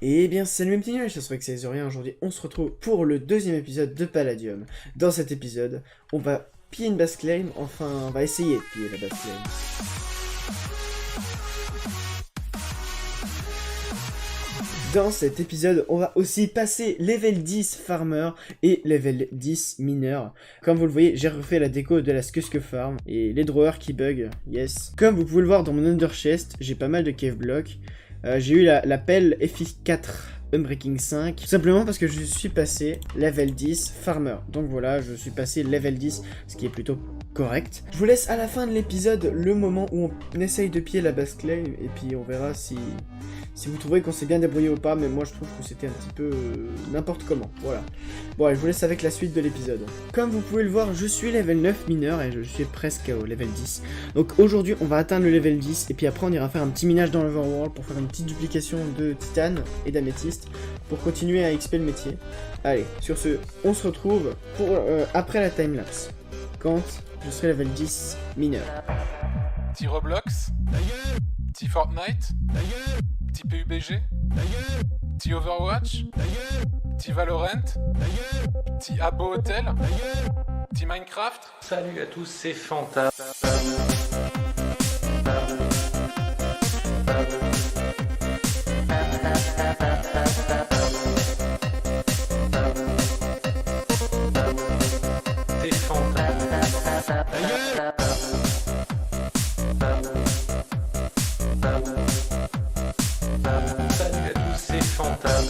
Et bien salut mes petits nuls, j'espère que c'est rien. Aujourd'hui on se retrouve pour le deuxième épisode de Palladium. Dans cet épisode, on va piller une base claim, enfin on va essayer de piller la base claim. Dans cet épisode, on va aussi passer level 10 farmer et level 10 mineur. Comme vous le voyez, j'ai refait la déco de la Skusk Farm et les drawers qui bug, yes. Comme vous pouvez le voir dans mon under chest, j'ai pas mal de cave blocks. J'ai eu la pelle FI4 Unbreaking 5, tout simplement parce que je suis passé level 10 farmer. Donc voilà, je suis passé level 10, ce qui est plutôt correct. Je vous laisse à la fin de l'épisode le moment où on essaye de piller la base claim, et puis on verra si vous trouvez qu'on s'est bien débrouillé ou pas, mais moi je trouve que c'était un petit peu n'importe comment, voilà. Bon allez, je vous laisse avec la suite de l'épisode. Comme vous pouvez le voir, je suis level 9 mineur et je suis presque au level 10. Donc aujourd'hui on va atteindre le level 10, et puis après on ira faire un petit minage dans l'overworld pour faire une petite duplication de titane et d'améthyste, pour continuer à XP le métier. Allez, sur ce, on se retrouve pour après la timelapse, quand je serai level 10 mineur. Petit Roblox, petit Fortnite, petit PUBG, petit Overwatch, petit Valorant, petit Abo Hotel, petit Minecraft. Salut à tous, c'est Fanta. C'est Fanta. Salut à tous, c'est Fanta.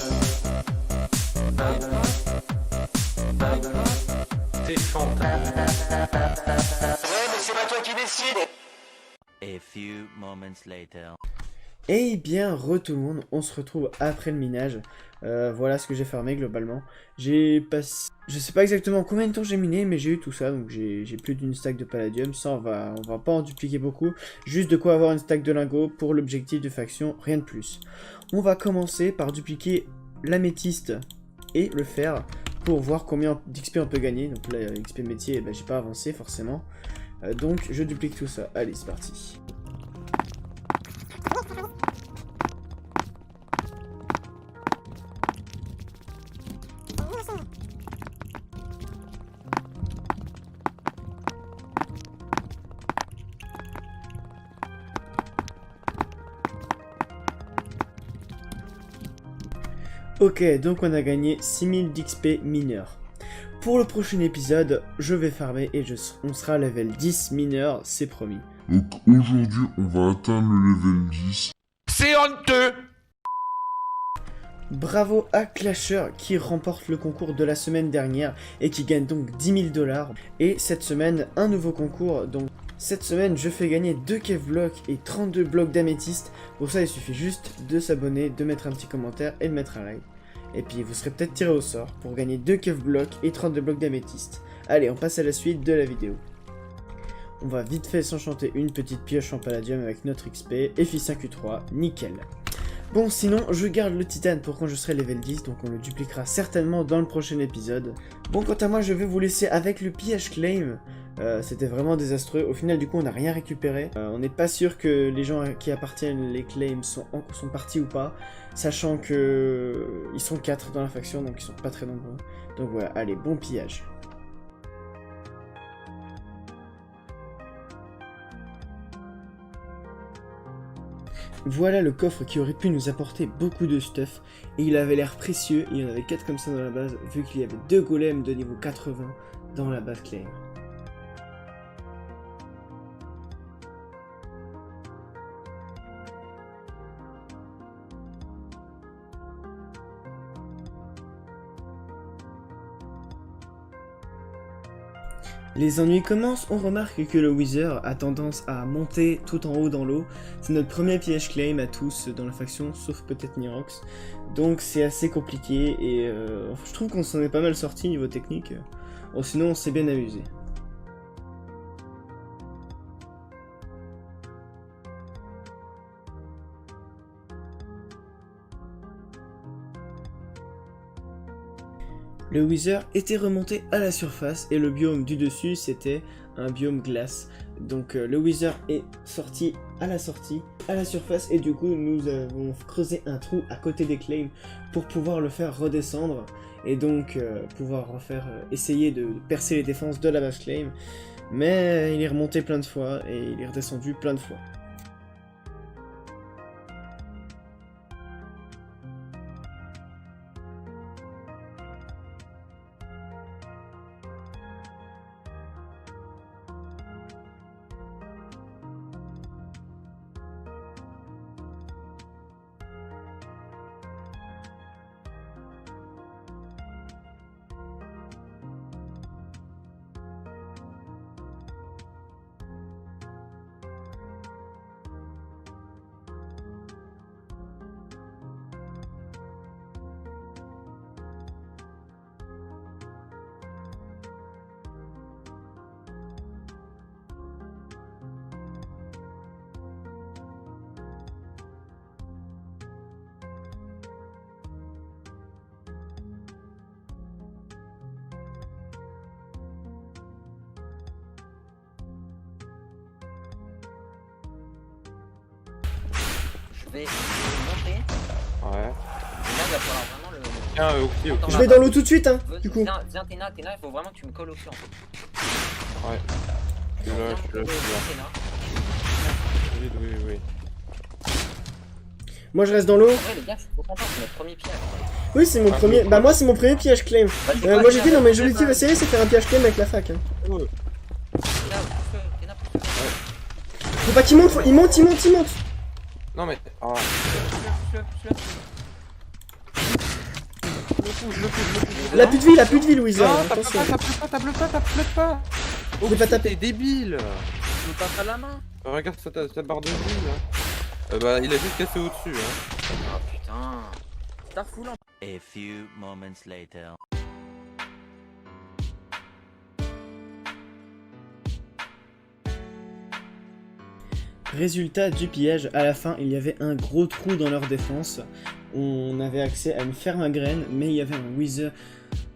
C'est Fanta. Ouais, mais c'est pas toi qui décide. A few moments later. Eh bien, tout le monde, on se retrouve après le minage. Voilà ce que j'ai farmé globalement. J'ai passé... Je sais pas exactement combien de temps j'ai miné, mais j'ai eu tout ça, donc j'ai plus d'une stack de palladium. Ça, on va pas en dupliquer beaucoup. Juste de quoi avoir une stack de lingots pour l'objectif de faction, rien de plus. On va commencer par dupliquer l'améthyste et le fer pour voir combien d'XP on peut gagner. Donc là, XP métier, bah, j'ai pas avancé forcément. Donc je duplique tout ça. Allez, c'est parti. Ok, donc on a gagné 6000 d'XP mineur. Pour le prochain épisode, je vais farmer et on sera level 10 mineur, c'est promis. Donc aujourd'hui, on va atteindre le level 10. C'est honteux! Bravo à Clasher qui remporte le concours de la semaine dernière et qui gagne donc 10 000 $. Et cette semaine, un nouveau concours. Donc cette semaine, je fais gagner 2 cave blocks et 32 blocs d'améthyste. Pour ça, il suffit juste de s'abonner, de mettre un petit commentaire et de mettre un like. Et puis vous serez peut-être tiré au sort pour gagner 2 cave blocks et 32 blocs d'améthyste. Allez, on passe à la suite de la vidéo. On va vite fait s'enchanter une petite pioche en palladium avec notre XP, FI5U3, nickel. Bon, sinon, je garde le titane pour quand je serai level 10, donc on le dupliquera certainement dans le prochain épisode. Bon, quant à moi, je vais vous laisser avec le pillage claim. C'était vraiment désastreux. Au final, du coup, on n'a rien récupéré. On n'est pas sûr que les gens qui appartiennent les claims sont partis ou pas, sachant que ils sont 4 dans la faction, donc ils sont pas très nombreux. Donc voilà, allez, bon pillage. Voilà le coffre qui aurait pu nous apporter beaucoup de stuff, et il avait l'air précieux. Il y en avait 4 comme ça dans la base, vu qu'il y avait 2 golems de niveau 80 dans la base claim. Les ennuis commencent, on remarque que le Wither a tendance à monter tout en haut dans l'eau. C'est notre premier piège claim à tous dans la faction, sauf peut-être Nirox. Donc c'est assez compliqué et je trouve qu'on s'en est pas mal sorti niveau technique. Bon, sinon on s'est bien amusé. Le Wither était remonté à la surface et le biome du dessus c'était un biome glace. Donc le Wither est sorti à la sortie, à la surface, et du coup nous avons creusé un trou à côté des claims pour pouvoir le faire redescendre, et donc pouvoir refaire, essayer de percer les défenses de la base claim, mais il est remonté plein de fois, et il est redescendu plein de fois. Je vais monter. Ouais. Et là, il va falloir vraiment le. Tiens, ok. Je vais dans l'eau tout de suite, hein, du coup. Viens, Téna, il faut vraiment que tu me colles au flanc. Ouais. Je suis là. Oui. Moi je reste dans l'eau. En vrai, les gars, je suis trop content, c'est notre premier piège. Oui, c'est mon premier. Bah, moi c'est mon premier piège claim. Moi j'ai dit dans mes jolies la série, c'est faire un piège claim avec la fac. Hein. Téna, pousse-le. Faut pas qu'il monte, il monte. Non mais. Ah. La plus de vie, Louisa. Non, Attention. t'as pas. Je l'ai pas tapé. T'es débile. Tu me passes à la main. Regarde sa barre de vie là. Bah, il a juste cassé au-dessus, hein. Oh putain. T'as foulant. A few moments later. Résultat du pillage, à la fin il y avait un gros trou dans leur défense. On avait accès à une ferme à graines, mais il y avait un Wither.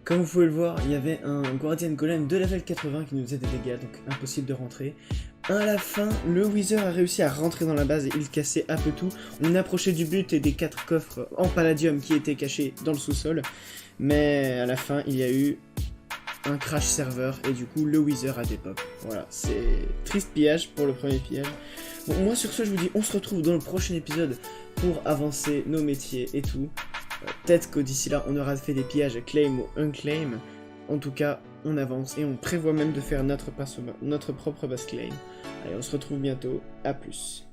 Comme vous pouvez le voir, il y avait un Guardian Golem de level 80 qui nous faisait des dégâts, donc impossible de rentrer. À la fin, le Wither a réussi à rentrer dans la base et il cassait un peu tout. On approchait du but et des 4 coffres en palladium qui étaient cachés dans le sous-sol. Mais à la fin, il y a eu un crash serveur et du coup le Wither a dépop. Voilà, c'est triste pillage pour le premier pillage. Bon, moi sur ce je vous dis on se retrouve dans le prochain épisode pour avancer nos métiers et tout. Peut-être que d'ici là on aura fait des pillages claim ou unclaim. En tout cas on avance et on prévoit même de faire notre propre base claim. Allez, on se retrouve bientôt, à plus.